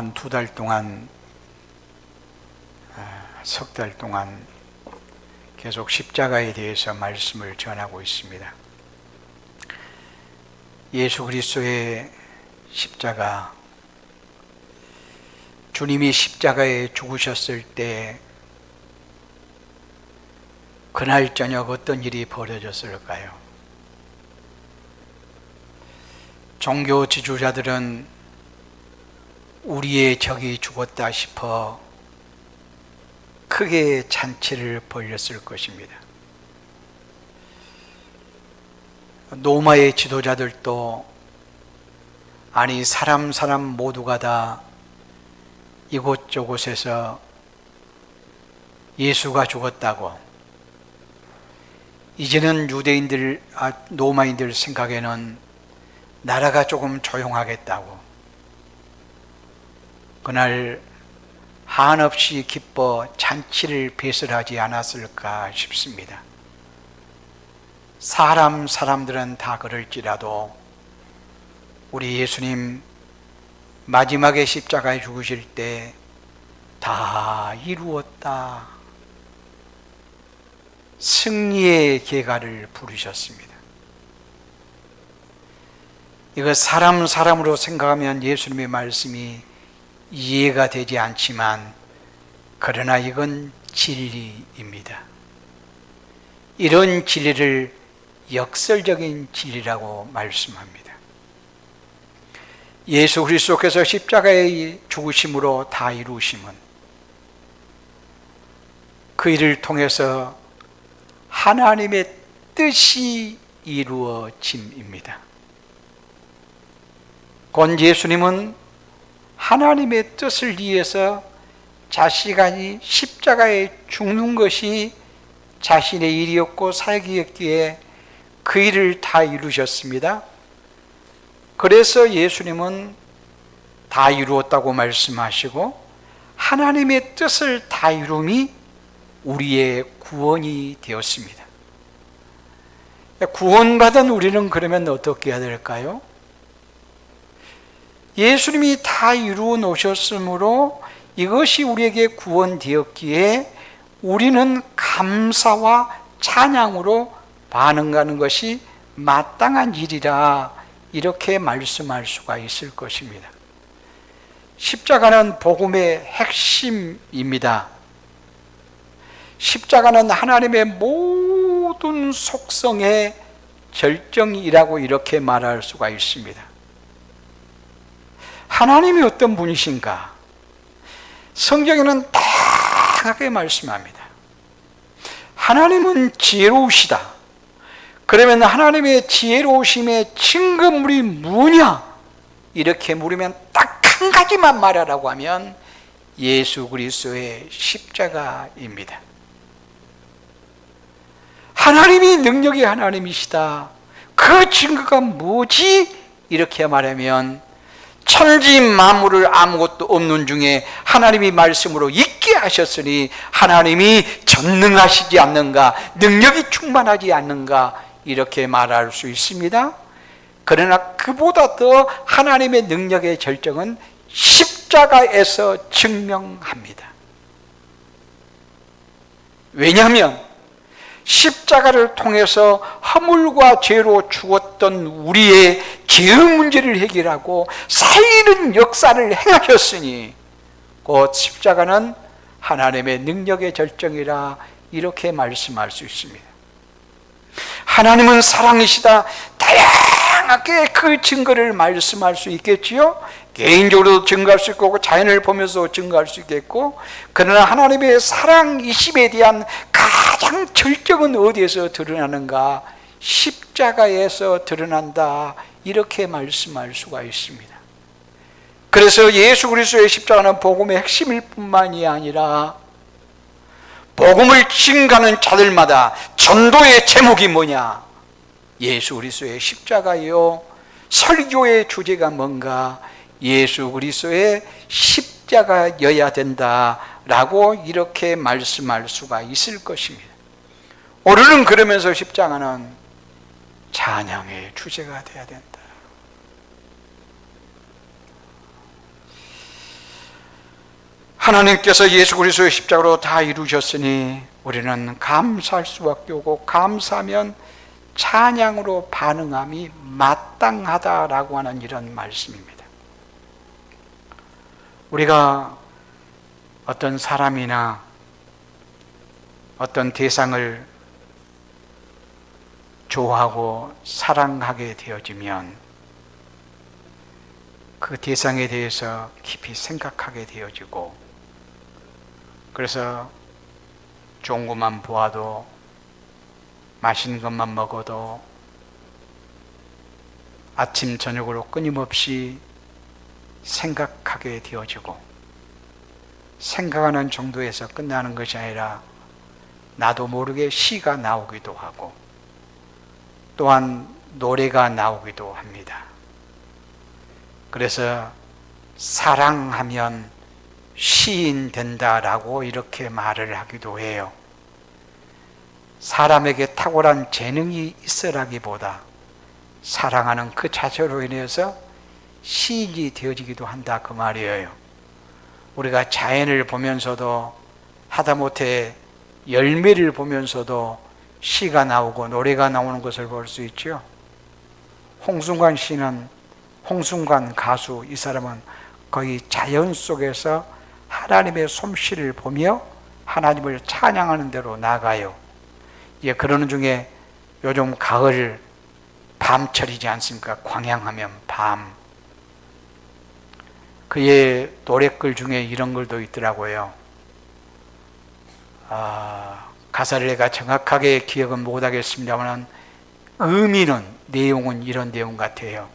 한 2달 동안, 석 달 동안 계속 십자가에 대해서 말씀을 전하고 있습니다. 예수 그리스도의 십자가, 주님이 십자가에 죽으셨을 때 그날 저녁 어떤 일이 벌어졌을까요? 종교 지도자들은 우리의 적이 죽었다 싶어 크게 잔치를 벌였을 것입니다. 로마의 지도자들도 아니 사람 모두가 다 이곳저곳에서 예수가 죽었다고, 이제는 로마인들 생각에는 나라가 조금 조용하겠다고 그날 한없이 기뻐 잔치를 배설하지 않았을까 싶습니다. 사람들은 다 그럴지라도 우리 예수님 마지막에 십자가에 죽으실 때 다 이루었다, 승리의 계가를 부르셨습니다. 이거 사람으로 생각하면 예수님의 말씀이 이해가 되지 않지만, 그러나 이건 진리입니다. 이런 진리를 역설적인 진리라고 말씀합니다. 예수 그리스도께서 십자가에 죽으심으로 다 이루심은 그 일을 통해서 하나님의 뜻이 이루어짐입니다. 곧 예수님은 하나님의 뜻을 위해서 자신이 십자가에 죽는 것이 자신의 일이었고 사역이었기에 그 일을 다 이루셨습니다. 그래서 예수님은 다 이루었다고 말씀하시고, 하나님의 뜻을 다 이룸이 우리의 구원이 되었습니다. 구원받은 우리는 그러면 어떻게 해야 될까요? 예수님이 다 이루어 놓으셨으므로 이것이 우리에게 구원되었기에 우리는 감사와 찬양으로 반응하는 것이 마땅한 일이라, 이렇게 말씀할 수가 있을 것입니다. 십자가는 복음의 핵심입니다. 십자가는 하나님의 모든 속성의 절정이라고 이렇게 말할 수가 있습니다. 하나님이 어떤 분이신가? 성경에는 다양하게 말씀합니다. 하나님은 지혜로우시다. 그러면 하나님의 지혜로우심의 증거물이 뭐냐? 이렇게 물으면 딱 한 가지만 말하라고 하면 예수 그리스도의 십자가입니다. 하나님이 능력의 하나님이시다. 그 증거가 뭐지? 이렇게 말하면 천지 만물을 아무것도 없는 중에 하나님이 말씀으로 있게 하셨으니 하나님이 전능하시지 않는가, 능력이 충만하지 않는가, 이렇게 말할 수 있습니다. 그러나 그보다 더 하나님의 능력의 절정은 십자가에서 증명합니다. 왜냐하면 십자가를 통해서 허물과 죄로 죽었던 우리의 죄의 문제를 해결하고 살리는 역사를 행하셨으니 곧 십자가는 하나님의 능력의 절정이라, 이렇게 말씀할 수 있습니다. 하나님은 사랑이시다. 다양하게 그 증거를 말씀할 수 있겠지요. 개인적으로도 증거할 수 있고 자연을 보면서 증거할 수 있겠고, 그러나 하나님의 사랑이심에 대한 가장 절정은 어디에서 드러나는가? 십자가에서 드러난다, 이렇게 말씀할 수가 있습니다. 그래서 예수 그리스도의 십자가는 복음의 핵심일 뿐만이 아니라 복음을 증거하는 자들마다 전도의 제목이 뭐냐? 예수 그리스도의 십자가요. 설교의 주제가 뭔가? 예수 그리스도의 십자가여야 된다라고 이렇게 말씀할 수가 있을 것입니다. 오늘은 그러면서 십자가는 찬양의 주제가 되어야 된다. 하나님께서 예수 그리스도의 십자가로 다 이루셨으니 우리는 감사할 수밖에 없고, 감사하면 찬양으로 반응함이 마땅하다라고 하는 이런 말씀입니다. 우리가 어떤 사람이나 어떤 대상을 좋아하고 사랑하게 되어지면 그 대상에 대해서 깊이 생각하게 되어지고, 그래서 좋은 것만 보아도, 맛있는 것만 먹어도 아침 저녁으로 끊임없이 생각하게 되어지고, 생각하는 정도에서 끝나는 것이 아니라 나도 모르게 시가 나오기도 하고, 또한 노래가 나오기도 합니다. 그래서 사랑하면 시인 된다라고 이렇게 말을 하기도 해요. 사람에게 탁월한 재능이 있으라기보다 사랑하는 그 자체로 인해서 시인이 되어지기도 한다, 그 말이에요. 우리가 자연을 보면서도, 하다못해 열매를 보면서도 시가 나오고 노래가 나오는 것을 볼 수 있죠. 홍순관 씨는, 홍순관 가수, 이 사람은 거의 자연 속에서 하나님의 솜씨를 보며 하나님을 찬양하는 대로 나가요. 예, 그러는 중에 요즘 가을 밤철이지 않습니까? 광양하면 밤. 그의 노래글 중에 이런 글도 있더라고요. 가사를 내가 정확하게 기억은 못하겠습니다만 의미는, 내용은 이런 내용 같아요.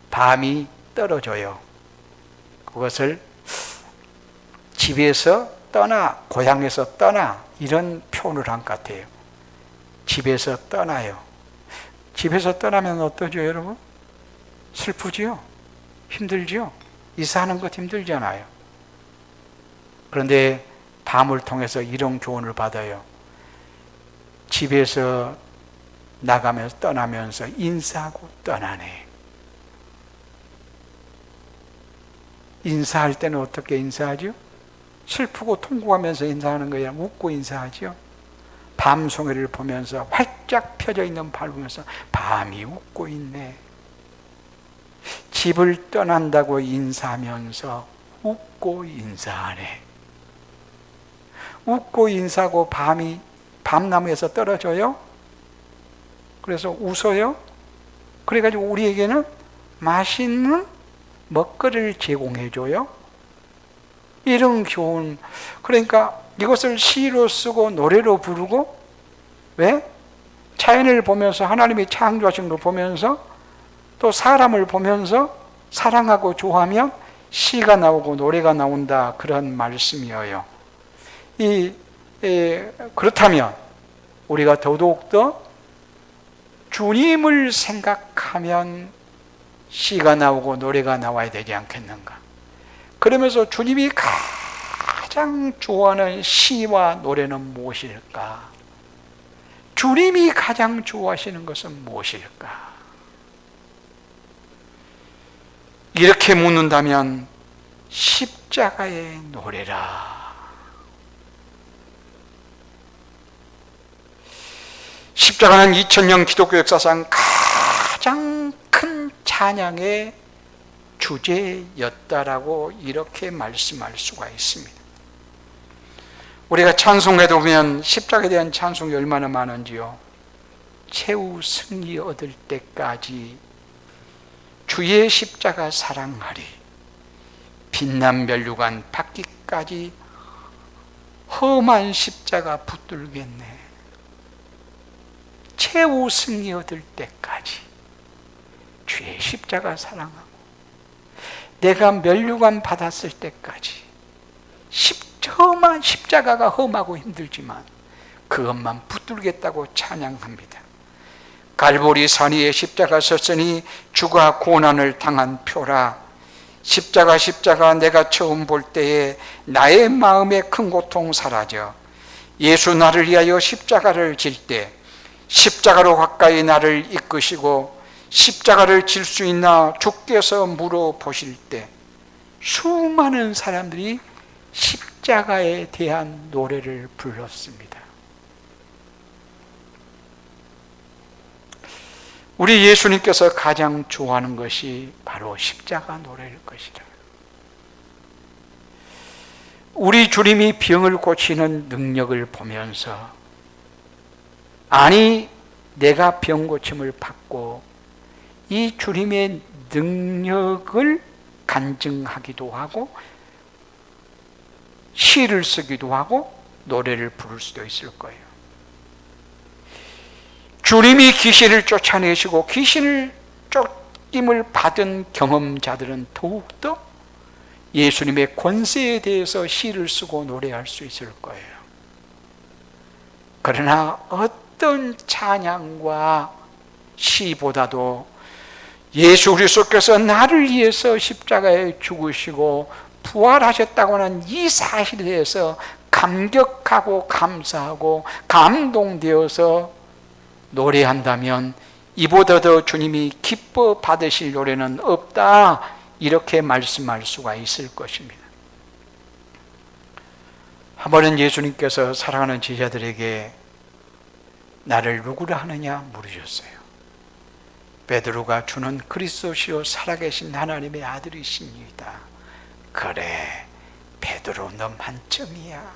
밤이 떨어져요. 그것을 집에서 떠나, 고향에서 떠나, 이런 표현을 한 것 같아요. 집에서 떠나요. 집에서 떠나면 어떠죠, 여러분? 슬프지요? 힘들지요? 이사하는 것 힘들잖아요. 그런데 밤을 통해서 이런 교훈을 받아요. 집에서 나가면서, 떠나면서 인사하고 떠나네. 인사할 때는 어떻게 인사하죠? 슬프고 통곡하면서 인사하는 거야. 웃고 인사하죠. 밤송이를 보면서, 활짝 펴져 있는 발 보면서 밤이 웃고 있네. 집을 떠난다고 인사하면서 웃고 인사하네. 웃고 인사하고 밤이 밤나무에서 떨어져요. 그래서 웃어요. 그래가지고 우리에게는 맛있는 먹거리를 제공해줘요. 이런 교훈. 그러니까 이것을 시로 쓰고 노래로 부르고, 왜? 자연을 보면서, 하나님이 창조하신 걸 보면서, 또 사람을 보면서 사랑하고 좋아하면 시가 나오고 노래가 나온다, 그런 말씀이에요. 그렇다면 우리가 더더욱더 주님을 생각하면 시가 나오고 노래가 나와야 되지 않겠는가. 그러면서 주님이 가장 좋아하는 시와 노래는 무엇일까? 주님이 가장 좋아하시는 것은 무엇일까? 이렇게 묻는다면 십자가의 노래라. 십자가는 2000년 기독교 역사상 가장 큰 찬양의 주제였다라고 이렇게 말씀할 수가 있습니다. 우리가 찬송에도 보면 십자가에 대한 찬송이 얼마나 많은지요. 최후 승리 얻을 때까지 주의 십자가 사랑하리, 빛난 면류관 받기까지 험한 십자가 붙들겠네. 최후 승리 얻을 때까지 주의 십자가 사랑하고, 내가 면류관 받았을 때까지 험한 십자가가 험하고 힘들지만 그것만 붙들겠다고 찬양합니다. 갈보리 산 위에 십자가 섰으니 주가 고난을 당한 표라. 십자가 십자가 내가 처음 볼 때에 나의 마음의 큰 고통 사라져. 예수 나를 위하여 십자가를 질 때 십자가로 가까이 나를 이끄시고 십자가를 질 수 있나 주께서 물어보실 때 수많은 사람들이 십자가에 대한 노래를 불렀습니다. 우리 예수님께서 가장 좋아하는 것이 바로 십자가 노래일 것이라. 우리 주님이 병을 고치는 능력을 보면서, 아니 내가 병 고침을 받고 이 주님의 능력을 간증하기도 하고 시를 쓰기도 하고 노래를 부를 수도 있을 거예요. 주님이 귀신을 쫓아내시고 귀신을 쫓김을 받은 경험자들은 더욱더 예수님의 권세에 대해서 시를 쓰고 노래할 수 있을 거예요. 그러나 어떤 찬양과 시보다도 예수 그리스도께서 나를 위해서 십자가에 죽으시고 부활하셨다고 하는 이 사실에 대해서 감격하고 감사하고 감동되어서 노래한다면 이보다 더 주님이 기뻐 받으실 노래는 없다, 이렇게 말씀할 수가 있을 것입니다. 한 번은 예수님께서 사랑하는 제자들에게 나를 누구라 하느냐 물으셨어요. 베드로가 주는 그리스도시요 살아계신 하나님의 아들이십니다. 그래, 베드로 너 만점이야.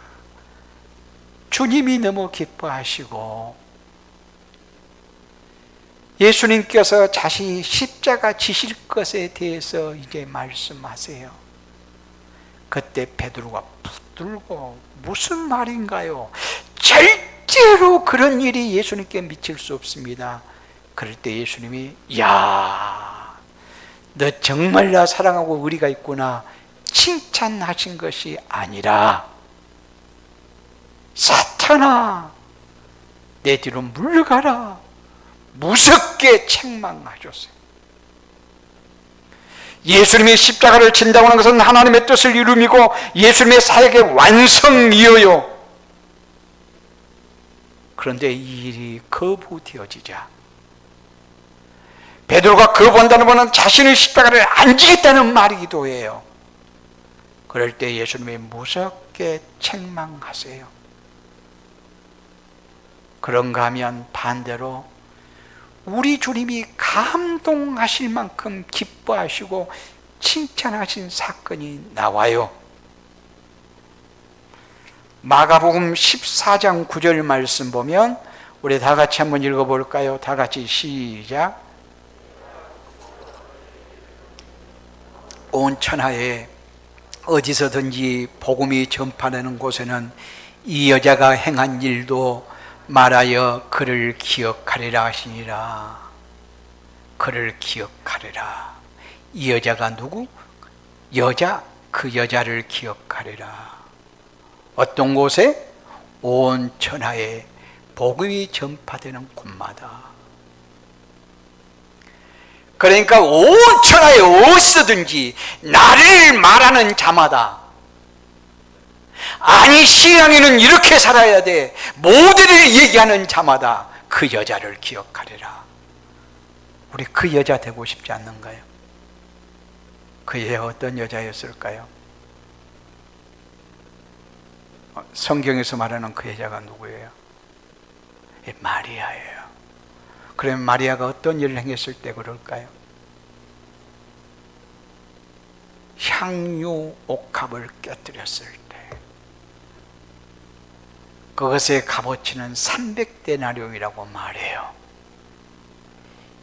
주님이 너무 기뻐하시고 예수님께서 자신이 십자가 지실 것에 대해서 이제 말씀하세요. 그때 베드로가 붙들고 무슨 말인가요? 절대로 그런 일이 예수님께 미칠 수 없습니다. 그럴 때 예수님이 야, 너 정말 나 사랑하고 의리가 있구나 칭찬하신 것이 아니라 사탄아 내 뒤로 물러가라 무섭게 책망하셨어요. 예수님이 십자가를 진다고 하는 것은 하나님의 뜻을 이루미고 예수님의 사역의 완성이어요. 그런데 이 일이 거부되어지자 베드로가 거부한다는 것은 자신의 십자가를 안 지겠다는 말이기도 해요. 그럴 때 예수님이 무섭게 책망하세요. 그런가 하면 반대로 우리 주님이 감동하실 만큼 기뻐하시고 칭찬하신 사건이 나와요. 마가복음 14장 9절 말씀 보면 우리 다 같이 한번 읽어볼까요? 다 같이 시작. 온 천하에 어디서든지 복음이 전파되는 곳에는 이 여자가 행한 일도 말하여 그를 기억하리라 하시니라. 그를 기억하리라. 이 여자가 누구? 여자, 그 여자를 기억하리라. 어떤 곳에? 온 천하에 복음이 전파되는 곳마다. 그러니까 온 천하에 어디서든지 나를 말하는 자마다, 아니 신앙인은 이렇게 살아야 돼, 모두를 얘기하는 자마다 그 여자를 기억하리라. 우리 그 여자 되고 싶지 않는가요? 그 여자가 어떤 여자였을까요? 성경에서 말하는 그 여자가 누구예요? 마리아예요. 그러면 마리아가 어떤 일을 행했을 때 그럴까요? 향유 옥합을 깨뜨렸을 때 그것의 값어치는 300데나리온이라고 말해요.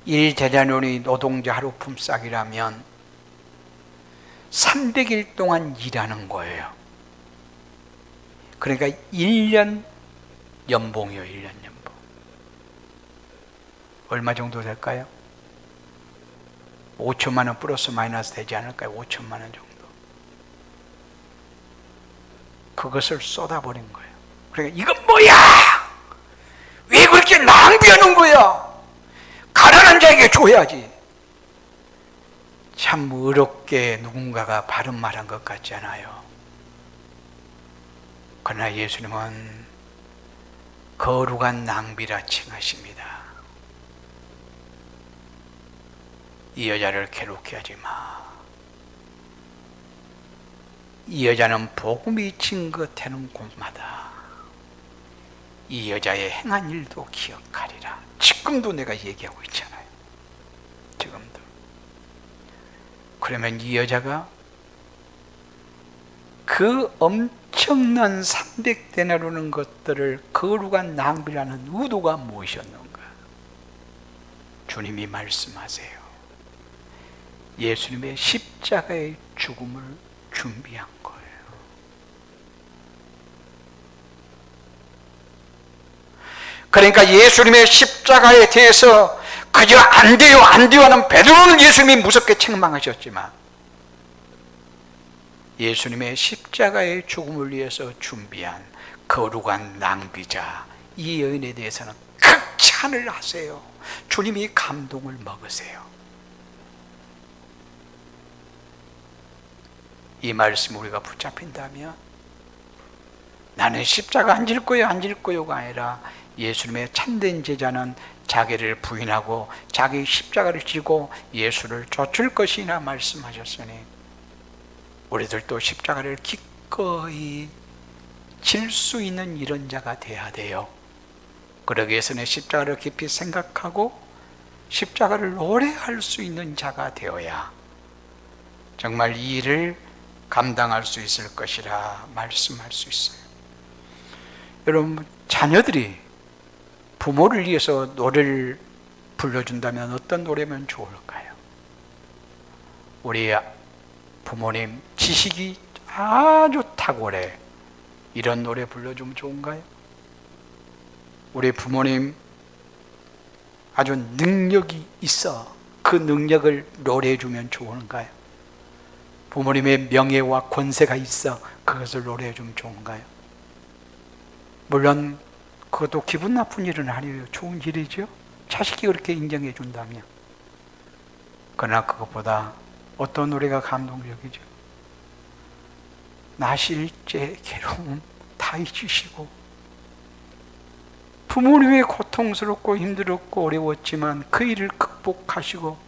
1데나리온이 노동자 하루 품삯이라면 300일 동안 일하는 거예요. 그러니까 1년 연봉이요. 1년 연봉. 얼마 정도 될까요? 5천만 원 플러스 마이너스 되지 않을까요? 5천만 원 정도. 그것을 쏟아버린 거예요. 그러니까 이건 뭐야? 왜 그렇게 낭비하는 거야? 가난한 자에게 줘야지. 참 어렵게 누군가가 바른 말한 것 같지 않아요? 그러나 예수님은 거룩한 낭비라 칭하십니다. 이 여자를 괴롭게 하지 마. 이 여자는 복음이 증거되는 곳마다 이 여자의 행한 일도 기억하리라. 지금도 내가 얘기하고 있잖아요. 지금도. 그러면 이 여자가 그 엄청난 300데나리오는 것들을 거룩한 낭비라는 의도가 무엇이었는가? 주님이 말씀하세요. 예수님의 십자가의 죽음을 준비한 거예요. 그러니까 예수님의 십자가에 대해서 그저 안 돼요 하는 베드로는 예수님이 무섭게 책망하셨지만 예수님의 십자가의 죽음을 위해서 준비한 거룩한 낭비자 이 여인에 대해서는 극찬을 하세요. 주님이 감동을 먹으세요. 이 말씀 우리가 붙잡힌다면 나는 십자가 안 질 거요가 아니라 예수님의 참된 제자는 자기를 부인하고 자기 십자가를 지고 예수를 쫓을 것이나 말씀하셨으니 우리들도 십자가를 기꺼이 질 수 있는 이런 자가 돼야 돼요. 그러기 위해서는 십자가를 깊이 생각하고 십자가를 노래할 수 있는 자가 되어야 정말 이 일을 감당할 수 있을 것이라 말씀할 수 있어요. 여러분, 자녀들이 부모를 위해서 노래를 불러준다면 어떤 노래면 좋을까요? 우리 부모님 지식이 아주 탁월해. 이런 노래 불러주면 좋은가요? 우리 부모님 아주 능력이 있어. 그 능력을 노래해주면 좋은가요? 부모님의 명예와 권세가 있어. 그것을 노래해주면 좋은가요? 물론 그것도 기분 나쁜 일은 아니에요. 좋은 일이죠. 자식이 그렇게 인정해 준다면. 그러나 그것보다 어떤 노래가 감동적이죠? 나실제 괴로움 다 잊으시고 부모님의 고통스럽고 힘들었고 어려웠지만 그 일을 극복하시고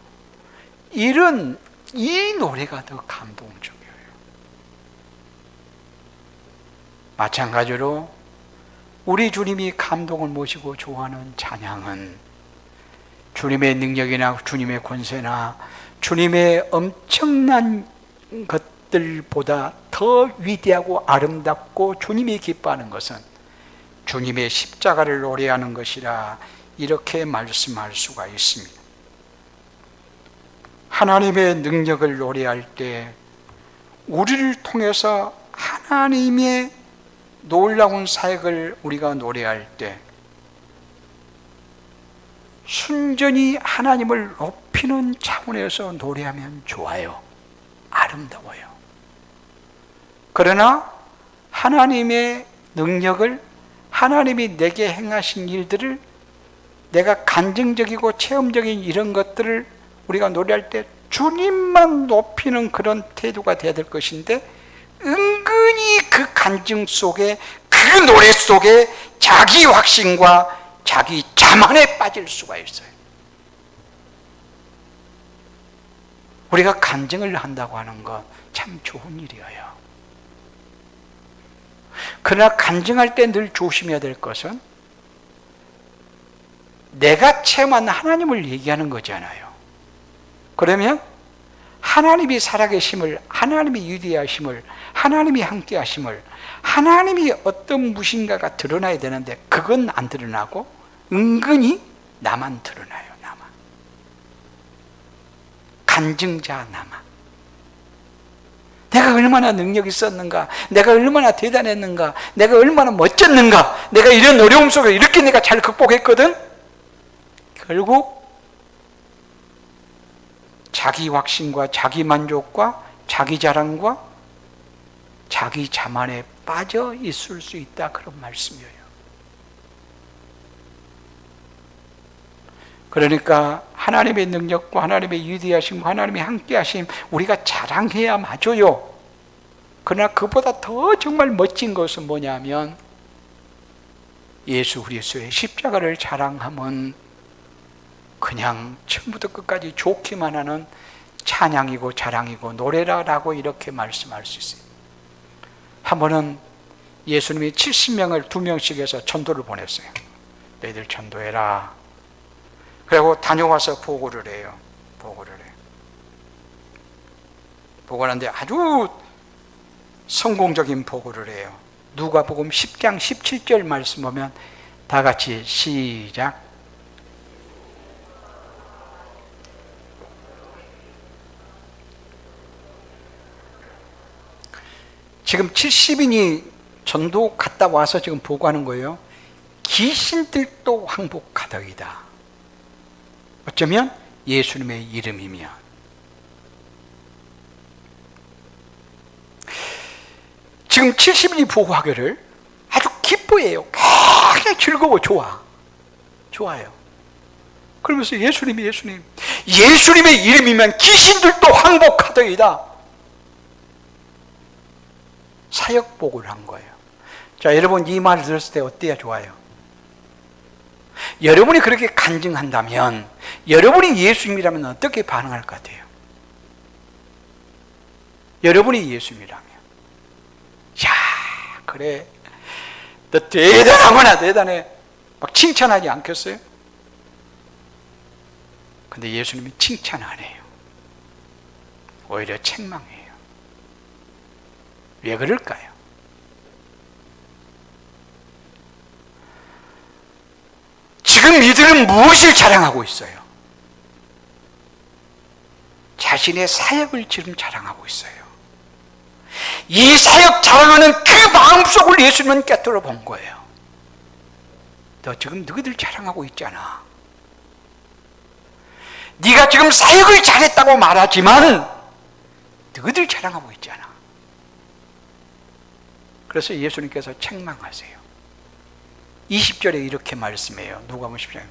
이런 이 노래가 더 감동적이에요. 마찬가지로 우리 주님이 감동을 모시고 좋아하는 찬양은 주님의 능력이나 주님의 권세나 주님의 엄청난 것들보다 더 위대하고 아름답고 주님이 기뻐하는 것은 주님의 십자가를 노래하는 것이라 이렇게 말씀할 수가 있습니다. 하나님의 능력을 노래할 때 우리를 통해서 하나님의 놀라운 사역을 우리가 노래할 때 순전히 하나님을 높이는 차원에서 노래하면 좋아요. 아름다워요. 그러나 하나님의 능력을 하나님이 내게 행하신 일들을 내가 간증적이고 체험적인 이런 것들을 우리가 노래할 때 주님만 높이는 그런 태도가 되어야 될 것인데 은근히 그 간증 속에 그 노래 속에 자기 확신과 자기 자만에 빠질 수가 있어요. 우리가 간증을 한다고 하는 건 참 좋은 일이에요. 그러나 간증할 때 늘 조심해야 될 것은 내가 체험한 하나님을 얘기하는 거잖아요. 그러면 하나님이 살아계심을, 하나님이 위대하심을, 하나님이 함께하심을, 하나님이 어떤 무신가가 드러나야 되는데 그건 안 드러나고 은근히 나만 드러나요. 나만. 간증자 나만. 내가 얼마나 능력이 있었는가, 내가 얼마나 대단했는가, 내가 얼마나 멋졌는가, 내가 이런 어려움 속에 이렇게 내가 잘 극복했거든. 결국 자기 확신과 자기 만족과 자기 자랑과 자기 자만에 빠져 있을 수 있다, 그런 말씀이에요. 그러니까 하나님의 능력과 하나님의 위대하심, 하나님의 함께하심 우리가 자랑해야 맞아요. 그러나 그보다 더 정말 멋진 것은 뭐냐면 예수 그리스도의 십자가를 자랑하면 그냥 처음부터 끝까지 좋기만 하는 찬양이고 자랑이고 노래라라고 이렇게 말씀할 수 있어요. 한 번은 예수님이 70명을 2명씩 해서 전도를 보냈어요. 너희들 전도해라. 그리고 다녀와서 보고를 해요. 보고하는데 아주 성공적인 보고를 해요. 누가복음 10장 17절 말씀 보면 다 같이 시작. 지금 70인이 전도 갔다 와서 지금 보고하는 거예요. 귀신들도 항복하더이다. 어쩌면 예수님의 이름이면. 지금 70인이 보고하기를 아주 기뻐해요. 굉장히 즐거워, 좋아요. 그러면서 예수님의 이름이면 귀신들도 항복하더이다. 사역복을 한 거예요. 자, 여러분 이 말을 들었을 때 어때야 좋아요? 여러분이 그렇게 간증한다면, 여러분이 예수님이라면 어떻게 반응할 것 같아요? 여러분이 예수님이라면, 야, 그래, 너 대단하구나, 대단해, 막 칭찬하지 않겠어요? 근데 예수님이 칭찬 안 해요. 오히려 책망해요. 왜 그럴까요? 지금 이들은 무엇을 자랑하고 있어요? 자신의 사역을 지금 자랑하고 있어요. 이 사역 자랑하는 그 마음속을 예수님은 꿰뚫어 본 거예요. 너 지금 너희들 자랑하고 있잖아. 네가 지금 사역을 잘했다고 말하지만 너희들 자랑하고 있잖아. 그래서 예수님께서 책망하세요. 20절에 이렇게 말씀해요. 누가복음 10장.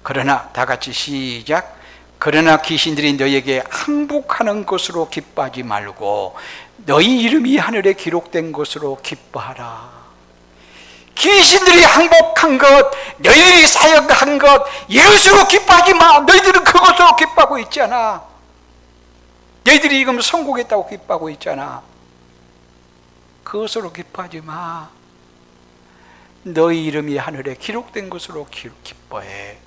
그러나 다 같이 시작. 그러나 귀신들이 너희에게 항복하는 것으로 기뻐하지 말고 너희 이름이 하늘에 기록된 것으로 기뻐하라. 귀신들이 항복한 것, 너희들이 사역한 것, 이것으로 기뻐하지 마. 너희들은 그것으로 기뻐하고 있잖아. 너희들이 지금 성공했다고 기뻐하고 있잖아. 그것으로 기뻐하지 마. 너희 이름이 하늘에 기록된 것으로 기뻐해.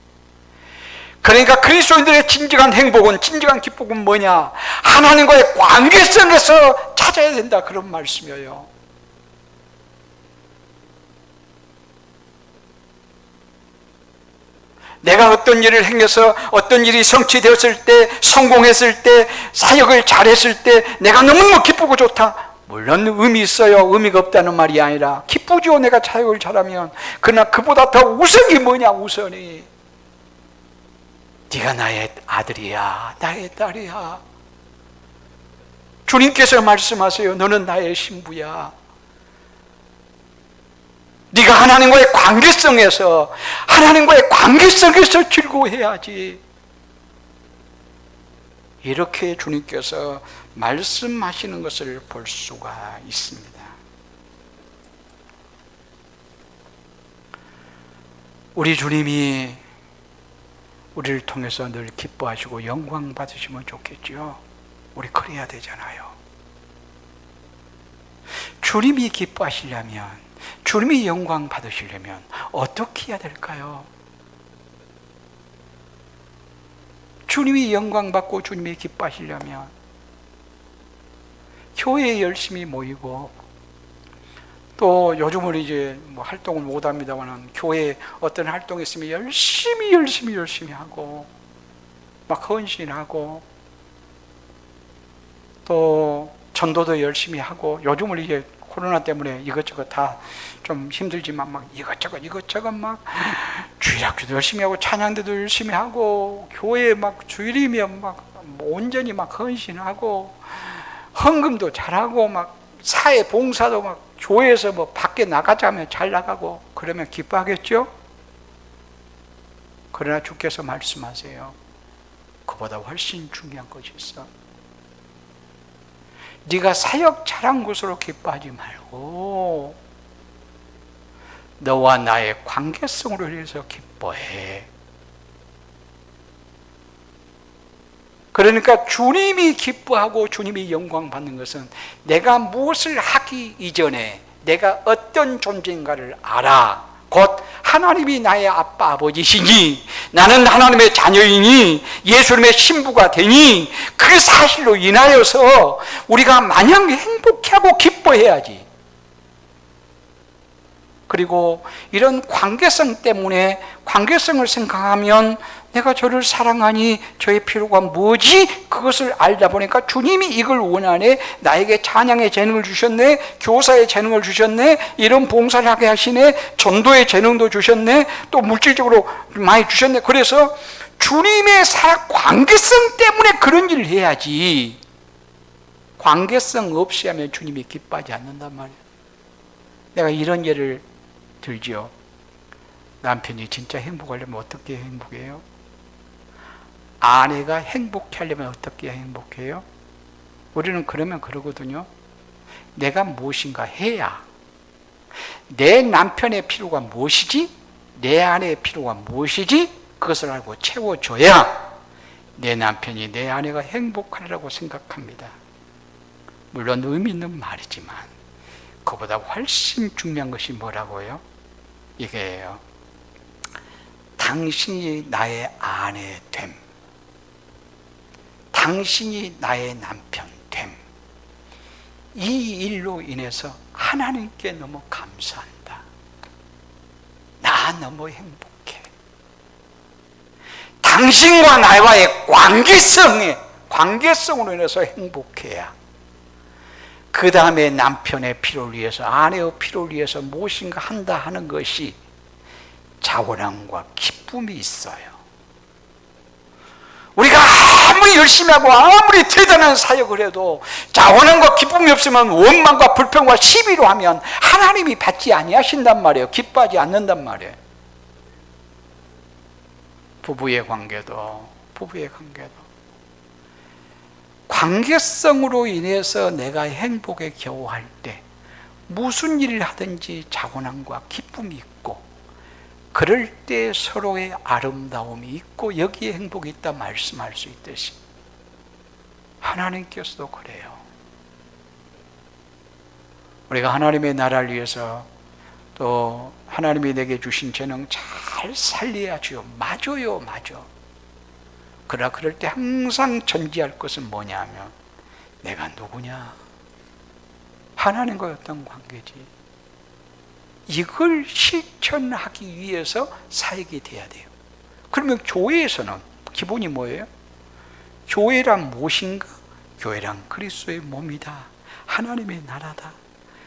그러니까 그리스도인들의 진정한 행복은, 진정한 기쁨은 뭐냐? 하나님과의 관계성에서 찾아야 된다, 그런 말씀이에요. 내가 어떤 일을 행해서 어떤 일이 성취되었을 때, 성공했을 때, 사역을 잘했을 때 내가 너무너무 기쁘고 좋다. 물론 의미 있어요. 의미가 없다는 말이 아니라 기쁘죠, 내가 사역을 잘하면. 그러나 그보다 더 우선이 뭐냐? 우선이 네가 나의 아들이야, 나의 딸이야. 주님께서 말씀하세요. 너는 나의 신부야. 네가 하나님과의 관계성에서 즐거워해야지. 이렇게 주님께서 말씀하시는 것을 볼 수가 있습니다. 우리 주님이 우리를 통해서 늘 기뻐하시고 영광 받으시면 좋겠죠. 우리 그래야 되잖아요. 주님이 기뻐하시려면, 주님이 영광 받으시려면 어떻게 해야 될까요? 주님이 영광 받고 주님이 기뻐하시려면 교회에 열심히 모이고, 또 요즘은 이제 뭐 활동을 못 합니다만 교회에 어떤 활동이 있으면 열심히 하고, 막 헌신하고, 또 전도도 열심히 하고. 요즘은 이제 코로나 때문에 이것저것 다 좀 힘들지만 막 이것저것 막 주일학교도 열심히 하고, 찬양대도 열심히 하고, 교회에 막 주일이면 막 온전히 막 헌신하고, 헌금도 잘하고, 막 사회 봉사도 막 교회에서 뭐 밖에 나가자면 잘 나가고, 그러면 기뻐하겠죠? 그러나 주께서 말씀하세요. 그보다 훨씬 중요한 것이 있어. 네가 사역 잘한 것으로 기뻐하지 말고 너와 나의 관계성으로 인해서 기뻐해. 그러니까 주님이 기뻐하고 주님이 영광 받는 것은 내가 무엇을 하기 이전에 내가 어떤 존재인가를 알아. 곧 하나님이 나의 아빠 아버지시니 나는 하나님의 자녀이니 예수님의 신부가 되니 그 사실로 인하여서 우리가 마냥 행복해하고 기뻐해야지. 그리고 이런 관계성 때문에 관계성을 생각하면 내가 저를 사랑하니 저의 필요가 뭐지? 그것을 알다 보니까 주님이 이걸 원하네. 나에게 찬양의 재능을 주셨네. 교사의 재능을 주셨네. 이런 봉사를 하게 하시네. 전도의 재능도 주셨네. 또 물질적으로 많이 주셨네. 그래서 주님의 관계성 때문에 그런 일을 해야지. 관계성 없이 하면 주님이 기뻐하지 않는단 말이에요. 내가 이런 예를 들죠. 남편이 진짜 행복하려면 어떻게 행복해요? 아내가 행복해 하려면 어떻게 행복해요? 우리는 그러면 그러거든요. 내가 무엇인가 해야 내 남편의 필요가 무엇이지? 내 아내의 필요가 무엇이지? 그것을 알고 채워줘야 내 남편이 내 아내가 행복하리라고 생각합니다. 물론 의미 있는 말이지만 그보다 훨씬 중요한 것이 뭐라고요? 이게요. 당신이 나의 아내 됨, 당신이 나의 남편 됨, 이 일로 인해서 하나님께 너무 감사한다. 나 너무 행복해. 당신과 나와의 관계성으로 인해서 행복해야 그 다음에 남편의 필요를 위해서, 아내의 필요를 위해서 무엇인가 한다 하는 것이 자원함과 기쁨이 있어요. 우리가 아무리 열심히 하고 아무리 대단한 사역을 해도 자원함과 기쁨이 없으면 원망과 불평과 시비로 하면 하나님이 받지 아니하신단 말이에요. 기뻐하지 않는단 말이에요. 부부의 관계도 관계성으로 인해서 내가 행복에 겨워할 때 무슨 일을 하든지 자원함과 기쁨이 있고, 그럴 때 서로의 아름다움이 있고 여기에 행복이 있다 말씀할 수 있듯이 하나님께서도 그래요. 우리가 하나님의 나라를 위해서 또 하나님이 내게 주신 재능 잘 살려야죠. 맞아요. 그러나 그럴 때 항상 전제할 것은 뭐냐면 내가 누구냐? 하나님과의 어떤 관계지? 이걸 실천하기 위해서 사역이 돼야 돼요. 그러면 교회에서는 기본이 뭐예요? 교회란 무엇인가? 교회란 그리스도의 몸이다. 하나님의 나라다.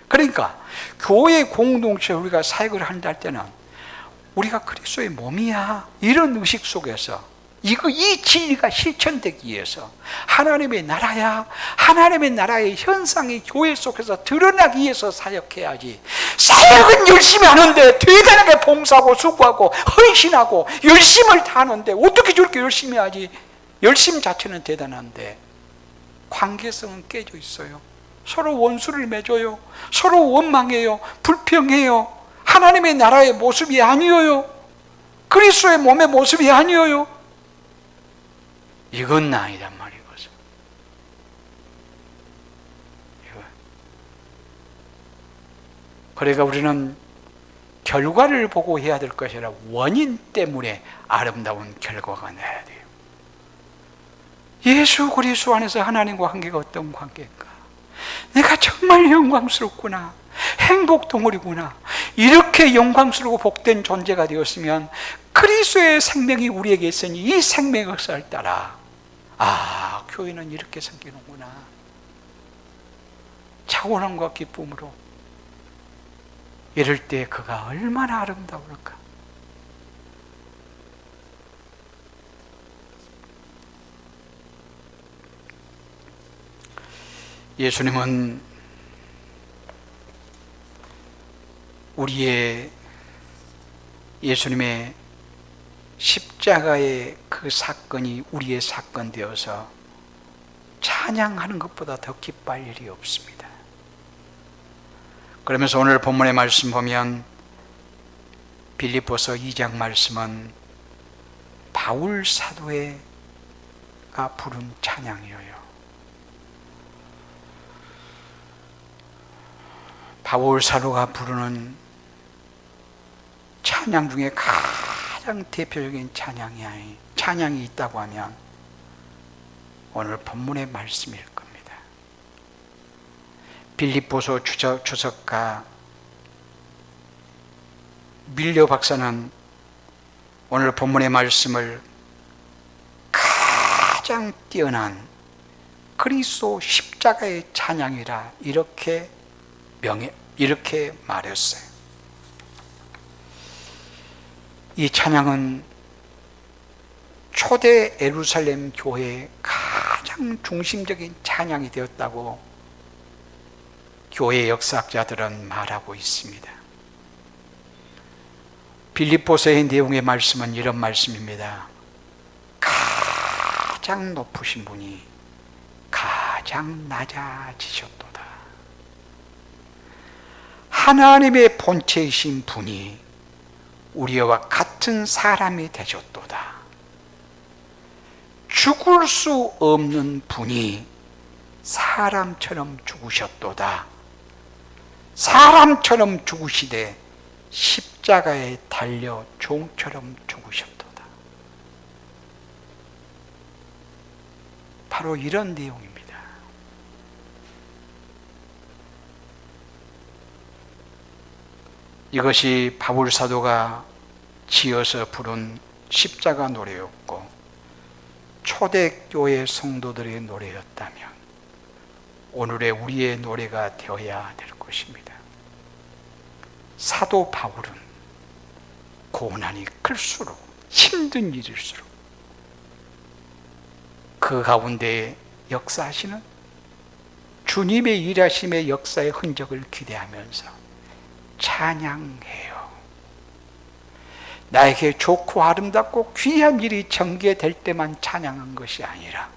그러니까 교회 공동체 우리가 사역을 한다 할 때는 우리가 그리스도의 몸이야. 이런 의식 속에서 이 진리가 실천되기 위해서 하나님의 나라야, 하나님의 나라의 현상이 교회 속에서 드러나기 위해서 사역해야지. 사역은 열심히 하는데 대단하게 봉사하고 수고하고 헌신하고 열심을 다하는데 어떻게 저렇게 열심히 하지? 열심 자체는 대단한데 관계성은 깨져 있어요. 서로 원수를 맺어요. 서로 원망해요. 불평해요. 하나님의 나라의 모습이 아니에요. 그리스도의 몸의 모습이 아니에요. 이건 아니단 말이거든. 그러니까 우리는 결과를 보고 해야 될 것이 아니라 원인 때문에 아름다운 결과가 나야 돼요. 예수 그리스도 안에서 하나님과 관계가 어떤 관계인가? 내가 정말 영광스럽구나, 행복 덩어리구나, 이렇게 영광스럽고 복된 존재가 되었으면 그리스도의 생명이 우리에게 있으니 이 생명의 역사를 따라 교회는 이렇게 생기는구나. 차원함과 기쁨으로. 이럴 때 그가 얼마나 아름다울까. 예수님은 예수님의 십자가의 그 사건이 우리의 사건 되어서 찬양하는 것보다 더 기뻐할 일이 없습니다. 그러면서 오늘 본문의 말씀 보면 빌립보서 2장 말씀은 바울 사도의 부른 찬양이에요. 바울 사도가 부르는 찬양 중에 가장 대표적인 찬양이 있다고 하면 오늘 본문의 말씀일 겁니다. 빌립보서 주석가 밀려 박사는 오늘 본문의 말씀을 가장 뛰어난 그리스도 십자가의 찬양이라 이렇게 말했어요. 이 찬양은 초대 예루살렘 교회의 가장 중심적인 찬양이 되었다고 교회 역사학자들은 말하고 있습니다. 빌립보서의 내용의 말씀은 이런 말씀입니다. 가장 높으신 분이 가장 낮아지셨도다. 하나님의 본체이신 분이 우리와 같은 사람이 되셨도다. 죽을 수 없는 분이 사람처럼 죽으셨도다. 사람처럼 죽으시되 십자가에 달려 종처럼 죽으셨도다. 바로 이런 내용입니다. 이것이 바울 사도가 지어서 부른 십자가 노래였고 초대교회 성도들의 노래였다면 오늘의 우리의 노래가 되어야 될 것입니다. 사도 바울은 고난이 클수록 힘든 일일수록 그 가운데 역사하시는 주님의 일하심의 역사의 흔적을 기대하면서 찬양해요. 나에게 좋고 아름답고 귀한 일이 전개될 때만 찬양한 것이 아니라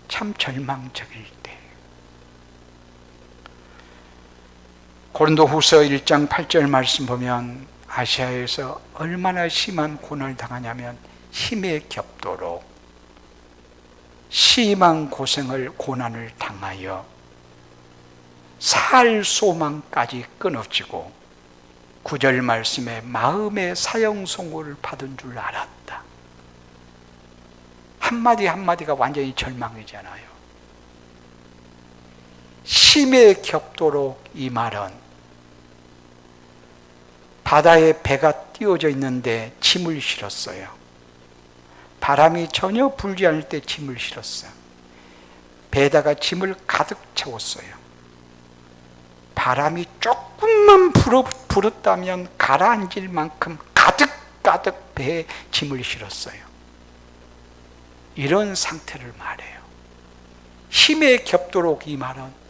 참 절망적일 때, 고린도후서 1장 8절 말씀 보면 아시아에서 얼마나 심한 고난을 당하냐면 힘에 겹도록 심한 고난을 당하여 살 소망까지 끊어지고 9절 말씀에 마음의 사형선고를 받은 줄 알았다. 한마디 한마디가 완전히 절망이잖아요. 심에 겹도록 이 말은 바다에 배가 띄워져 있는데 짐을 실었어요. 바람이 전혀 불지 않을 때 짐을 실었어요. 배에다가 짐을 가득 채웠어요. 바람이 조금만 불었다면 가라앉을 만큼 가득 배에 짐을 실었어요. 이런 상태를 말해요. 힘에 겹도록 이 말은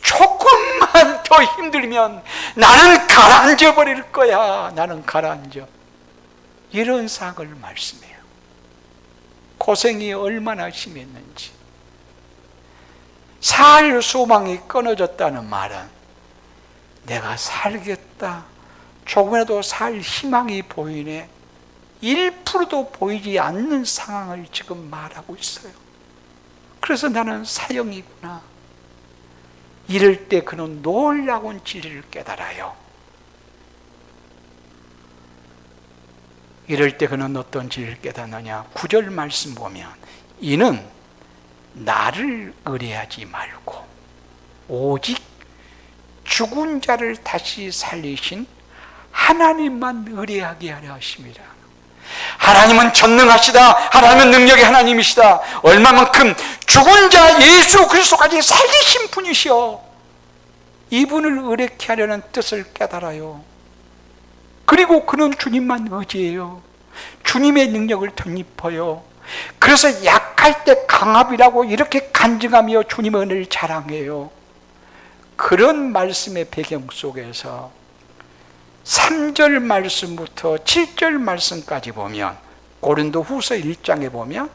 조금만 더 힘들면 나는 가라앉아 버릴 거야. 나는 가라앉아. 이런 상을 말씀해요. 고생이 얼마나 심했는지. 살 소망이 끊어졌다는 말은 내가 살겠다, 조금이라도 살 희망이 보이네, 1%도 보이지 않는 상황을 지금 말하고 있어요. 그래서 나는 사형이구나. 이럴 때 그는 놀라운 진리를 깨달아요. 이럴 때 그는 어떤 진리를 깨닫느냐. 9절 말씀 보면 이는 나를 의뢰하지 말고 오직 죽은 자를 다시 살리신 하나님만 의뢰하게 하려 하십니다. 하나님은 전능하시다. 하나님은 능력의 하나님이시다. 얼마만큼 죽은 자 예수 그리스도까지 살리신 분이시여. 이분을 의뢰케 하려는 뜻을 깨달아요. 그리고 그는 주님만 의지해요. 주님의 능력을 덧입어요. 그래서 약할 때 강압이라고 이렇게 간증하며 주님의 은혜를 자랑해요. 그런 말씀의 배경 속에서 3절 말씀부터 7절 말씀까지 보면, 고린도후서 1장에 보면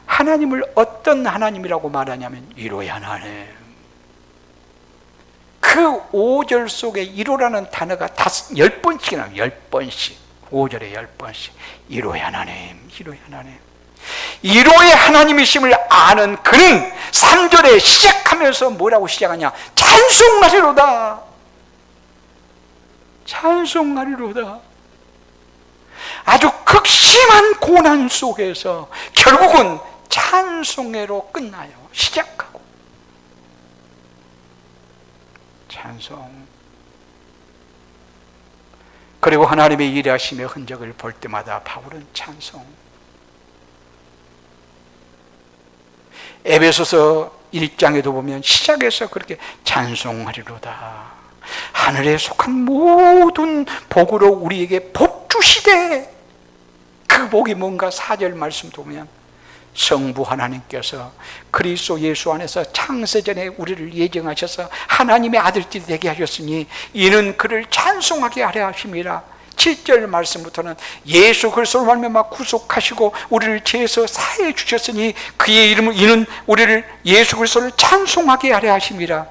하나님을 어떤 하나님이라고 말하냐면 위로의 하나님. 그 5절 속에 위로라는 단어가 10번씩이나 10번씩, 5절에 10번씩 위로의 하나님, 위로의 하나님. 1호의 하나님이심을 아는 그는 3절에 시작하면서 뭐라고 시작하냐? 찬송하리로다. 찬송하리로다. 아주 극심한 고난 속에서 결국은 찬송회로 끝나요. 시작하고 찬송. 그리고 하나님의 일하심의 흔적을 볼 때마다 바울은 찬송. 에베소서 1장에도 보면 시작해서 그렇게 찬송하리로다. 하늘에 속한 모든 복으로 우리에게 복 주시되, 그 복이 뭔가 4절 말씀도 보면 성부 하나님께서 그리스도 예수 안에서 창세전에 우리를 예정하셔서 하나님의 아들들이 되게 하셨으니 이는 그를 찬송하게 하려 하심이라. 7절 말씀부터는 예수 그리스도로 말미암아 구속하시고 우리를 죄에서 사해 주셨으니 그의 이름을 이는 우리를 예수 그리스도를 찬송하게 하려 하심이라.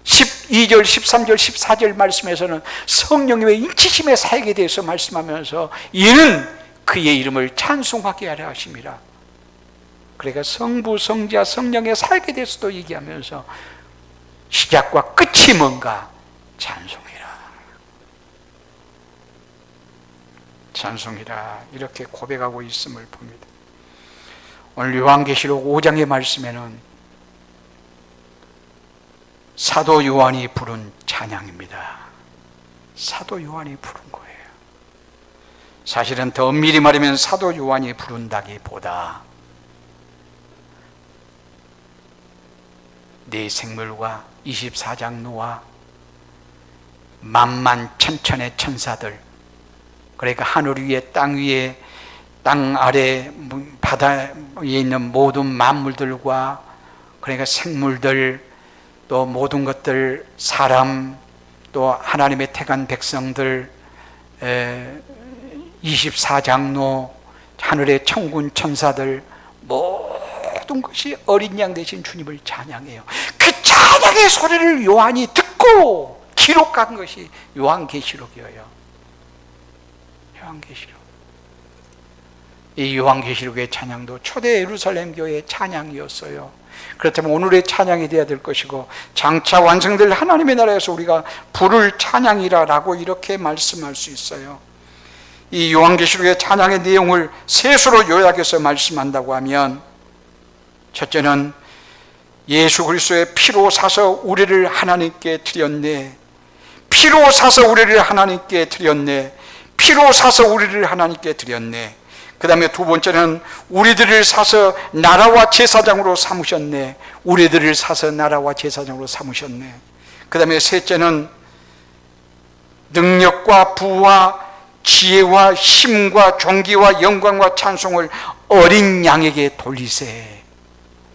12절, 13절, 14절 말씀에서는 성령님의 인치심의 사역에 대해서 말씀하면서 이는 그의 이름을 찬송하게 하려 하심이라. 그러니까 성부, 성자, 성령의 사역에 대해서도 얘기하면서 시작과 끝이 뭔가? 찬송이라. 찬송이라. 이렇게 고백하고 있음을 봅니다. 오늘 요한계시록 5장의 말씀에는 사도 요한이 부른 찬양입니다. 사도 요한이 부른 거예요. 사실은 더 엄밀히 말하면 사도 요한이 부른다기보다 네 생물과 24장로와 만만천천의 천사들, 그러니까 하늘 위에 땅 위에 땅 아래 바다에 있는 모든 만물들과, 그러니까 생물들, 또 모든 것들, 사람, 또 하나님의 택한 백성들, 24장로, 하늘의 천군 천사들, 모든 것이 어린 양 되신 주님을 찬양해요. 그 찬양의 소리를 요한이 듣고 기록한 것이 요한계시록이에요. 요한계시록. 이 요한계시록의 찬양도 초대 예루살렘 교회의 찬양이었어요. 그렇다면 오늘의 찬양이 되어야 될 것이고, 장차 완성될 하나님의 나라에서 우리가 부를 찬양이라고 이렇게 말씀할 수 있어요. 이 요한계시록의 찬양의 내용을 셋으로 요약해서 말씀한다고 하면, 첫째는 예수 그리스도의 피로 사서 우리를 하나님께 드렸네. 피로 사서 우리를 하나님께 드렸네. 피로 사서 우리를 하나님께 드렸네. 그 다음에 두 번째는 우리들을 사서 나라와 제사장으로 삼으셨네. 우리들을 사서 나라와 제사장으로 삼으셨네. 그 다음에 셋째는 능력과 부와 지혜와 힘과 존귀와 영광과 찬송을 어린 양에게 돌리세.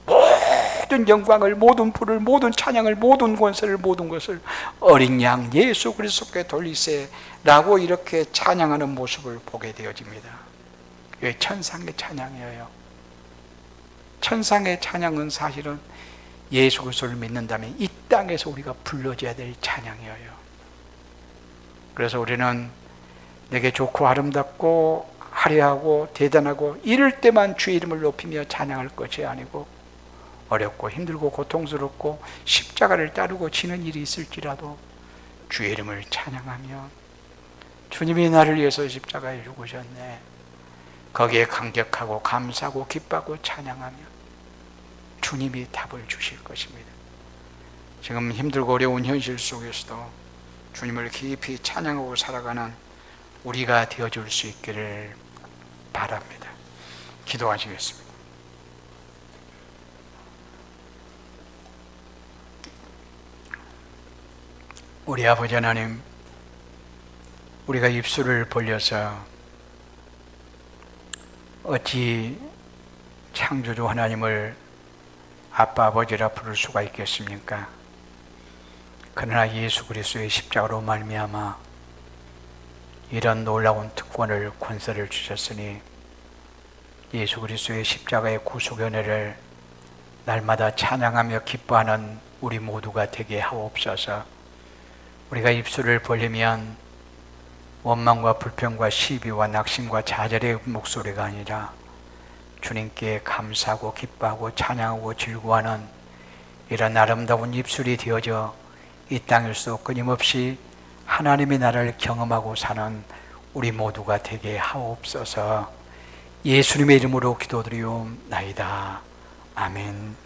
모든 영광을, 모든 부를, 모든 찬양을, 모든 권세를, 모든 것을 어린 양 예수 그리스도께 돌리세 라고 이렇게 찬양하는 모습을 보게 되어집니다. 이게 천상의 찬양이에요. 천상의 찬양은 사실은 예수 그리스도를 믿는다면 이 땅에서 우리가 불러줘야 될 찬양이에요. 그래서 우리는 내게 좋고 아름답고 화려하고 대단하고 이럴 때만 주의 이름을 높이며 찬양할 것이 아니고, 어렵고 힘들고 고통스럽고 십자가를 따르고 지는 일이 있을지라도 주의 이름을 찬양하며, 주님이 나를 위해서 십자가에 죽으셨네, 거기에 감격하고 감사하고 기뻐하고 찬양하며 주님이 답을 주실 것입니다. 지금 힘들고 어려운 현실 속에서도 주님을 깊이 찬양하고 살아가는 우리가 되어줄 수 있기를 바랍니다. 기도하시겠습니다. 우리 아버지 하나님, 우리가 입술을 벌려서 어찌 창조주 하나님을 아빠 아버지라 부를 수가 있겠습니까? 그러나 예수 그리스도의 십자가로 말미암아 이런 놀라운 특권을, 권세를 주셨으니 예수 그리스도의 십자가의 구속 은혜를 날마다 찬양하며 기뻐하는 우리 모두가 되게 하옵소서. 우리가 입술을 벌리면 원망과 불평과 시비와 낙심과 좌절의 목소리가 아니라 주님께 감사하고 기뻐하고 찬양하고 즐거워하는 이런 아름다운 입술이 되어져 이 땅에서 끊임없이 하나님의 나라를 경험하고 사는 우리 모두가 되게 하옵소서. 예수님의 이름으로 기도드리옵나이다. 아멘.